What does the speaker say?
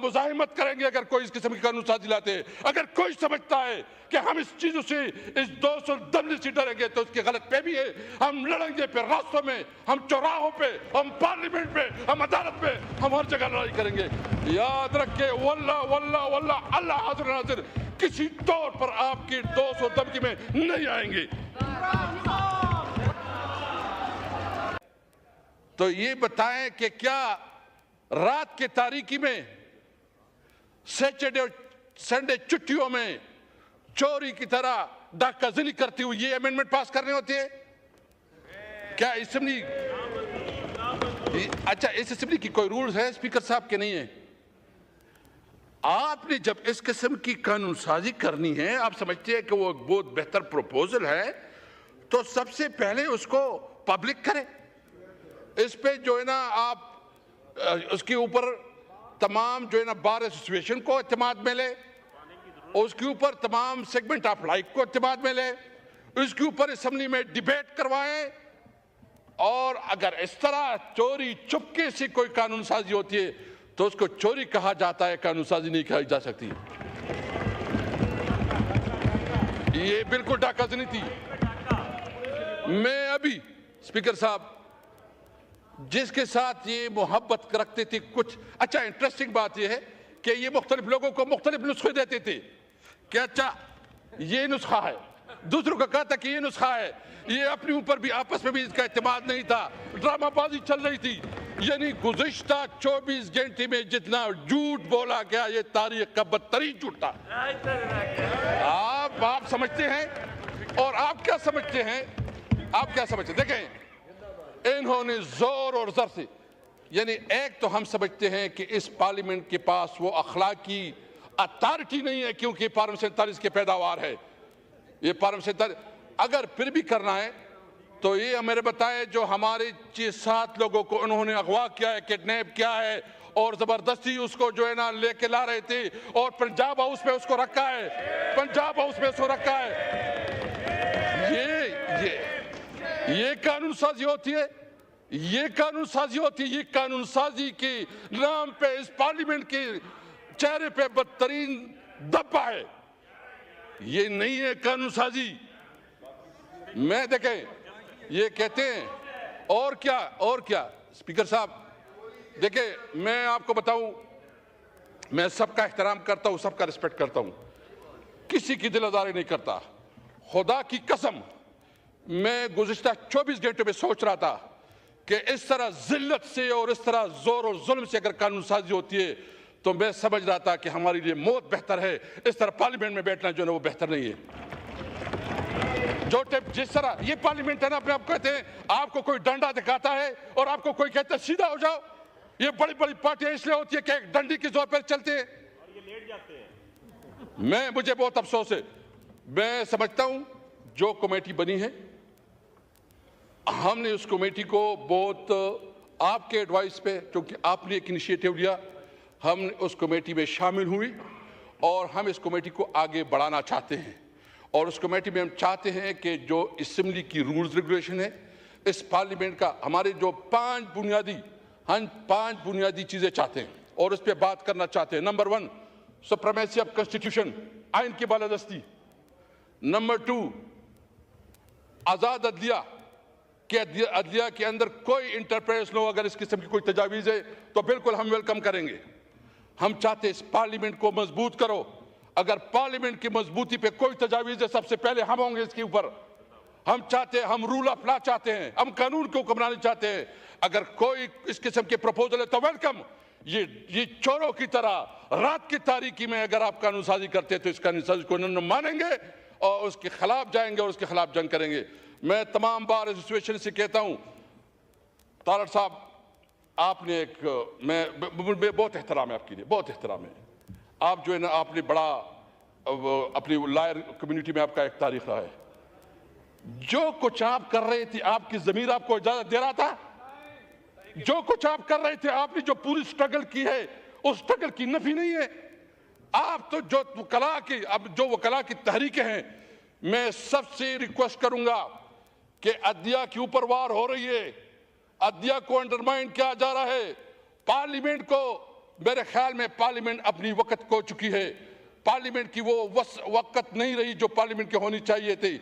मुजाहिमत करेंगे अगर कोई इस किस्म की कानून साजी लाते हैं। अगर कोई समझता है कि हम इस चीजों से, इस 210 से डरेंगे तो उसकी गलत फहमी है। हम लड़ेंगे, फिर रास्तों में, हम चौराहों पे, हम पार्लियामेंट में, हम अदालत में, हम हर जगह लड़ाई करेंगे। याद रखे, वल्लाह वल्लाह वल्लाह, अल्लाह हाजिर नाजिर, किसी तौर पर आपकी 200 धमकी में नहीं आएंगे। तो ये बताएं कि क्या रात के तारीकी में, सैटरडे और संडे छुट्टियों में चोरी की तरह डाकाज़नी करती हुई ये अमेंडमेंट पास करने होते हैं? क्या असेंबली, अच्छा इस असेंबली की कोई रूल्स है स्पीकर साहब के? नहीं है। आपने जब इस किस्म की कानून साजी करनी है, आप समझते हैं कि वो बहुत बेहतर प्रपोजल है, तो सबसे पहले उसको पब्लिक करें। इस पे जो है ना आप उसके ऊपर तमाम जो है ना बार एसोसिएशन को इत्तेमाद में ले, उसके ऊपर तमाम सेगमेंट ऑफ लाइफ को इत्तेमाद में ले, उसके ऊपर असेंबली में डिबेट करवाएं। और अगर इस तरह चोरी चुपके से कोई कानून साजी होती है तो उसको चोरी कहा जाता है, कानून साजी नहीं कही जा सकती। ये बिल्कुल डाकाज़नी थी। मैं अभी स्पीकर साहब जिसके साथ ये मोहब्बत रखते थे कुछ, अच्छा इंटरेस्टिंग बात यह है कि ये मुख्तलिफ लोगों को मुख्तलिफ नुस्खे देते थे कि अच्छा ये नुस्खा है, दूसरों को कहा था कि ये नुस्खा है। ये अपने ऊपर भी आपस में भी इसका इत्तेमाद नहीं था, ड्रामाबाजी चल रही थी। यानी गुज़िश्ता 24 घंटे में जितना झूठ बोला गया, ये तारीख का बदतरीन झूठ था। आप समझते हैं? और आप क्या समझते हैं? आप क्या समझते हैं? देखें, इन्होंने जोर और जर से, यानी एक तो हम समझते हैं कि इस पार्लियामेंट के पास वो अखलाकी अथॉरिटी नहीं है क्योंकि पार्लियामेंट 47 की पैदावार है। ये पार्लियामेंट 47 अगर फिर भी करना है तो ये हमें बताए जो हमारे 6-7 लोगों को उन्होंने अगवा किया है, किडनैप किया है और जबरदस्ती उसको जो है ना लेके ला रहे थे और पंजाब हाउस में उसको रखा है, पंजाब हाउस में उसको रखा है। ये कानून साजी होती है, ये कानून साजी होती है। ये कानून साजी के नाम पे इस पार्लियामेंट के चेहरे पे बदतरीन धब्बा है। ये नहीं है कानून साजी। मैं देखें, ये कहते हैं और क्या स्पीकर साहब, देखें मैं आपको बताऊं, मैं सबका एहतराम करता हूं, सबका रिस्पेक्ट करता हूं, किसी की दिल आज़ारी नहीं करता। खुदा की कसम, मैं गुज़िश्ता 24 घंटे में सोच रहा था कि इस तरह जिल्लत से और इस तरह जोर और जुल्म से अगर कानून साजी होती है तो मैं समझ रहा था कि हमारे लिए मौत बेहतर है। इस तरह पार्लियामेंट में बैठना जो है वो बेहतर नहीं है। जो जिस तरह ये पार्लियामेंट है ना, अपने आप कहते हैं आपको कोई डंडा दिखाता है और आपको कोई कहता है सीधा हो जाओ। ये बड़ी बड़ी पार्टियां इसलिए होती है कि एक डंडी के जोर पर चलते हैं और ये लेट जाते हैं। मुझे बहुत अफसोस है। मैं समझता हूं जो कमेटी बनी है, हमने उस कमेटी को बहुत आपके एडवाइस पे, क्योंकि आपने एक इनिशिएटिव लिया, हमने उस कमेटी में शामिल हुई और हम इस कमेटी को आगे बढ़ाना चाहते हैं। और उस कमेटी में हम चाहते हैं कि जो असेंबली की रूल्स रेगुलेशन है, इस पार्लियामेंट का, हमारे जो 5 बुनियादी चीज़ें चाहते हैं और उस पर बात करना चाहते हैं। नंबर 1, सुप्रीमेसी ऑफ कॉन्स्टिट्यूशन, आइन की बालादस्ती। नंबर 2, आज़ाद अदलिया कि अदलिया के अंदर कोई इंटरप्रेशन हो। अगर इस किस्म की कोई तजावीज़ है तो बिल्कुल हम वेलकम करेंगे। हम चाहते इस पार्लियामेंट को मजबूत करो। अगर पार्लियामेंट की मजबूती पे कोई तजावीज़ है, सबसे पहले हम होंगे इसके ऊपर। हम चाहते हैं, हम रूल ऑफ लॉ चाहते हैं, हम कानून को हुक्मरानी चाहते हैं। अगर कोई इस किस्म के प्रपोजल है तो वेलकम। ये चोरों की तरह रात की तारीकी में अगर आप कानून साजी करते हैं तो इस कानून साजी को न मानेंगे और उसके खिलाफ जाएंगे और उसके खिलाफ जंग करेंगे। मैं तमाम बार एसोसिएशन से कहता हूं, तारड़ साहब आपने एक, मैं बहुत एहतराम है आपके लिए, बहुत एहतराम है। आप जो है ना, आपने बड़ा अपनी लॉयर कम्युनिटी में आपका एक तारीख रहा है। जो कुछ आप कर रहे थे, आपकी ज़मीर आपको इजाज़त दे रहा था? जो कुछ आप कर रहे थे, आपने जो पूरी स्ट्रगल की है, उस स्ट्रगल की नफी नहीं है। आप तो जो वकला की, अब जो वकला की तहरीकें हैं, मैं सबसे रिक्वेस्ट करूंगा कि अदलिया के ऊपर वार हो रही है, अदलिया को अंडरमाइन किया जा रहा है, पार्लियामेंट को मेरे ख्याल में पार्लियामेंट अपनी वक्त खो चुकी है। पार्लियामेंट की वो वक्त नहीं रही जो पार्लियामेंट की होनी चाहिए थी।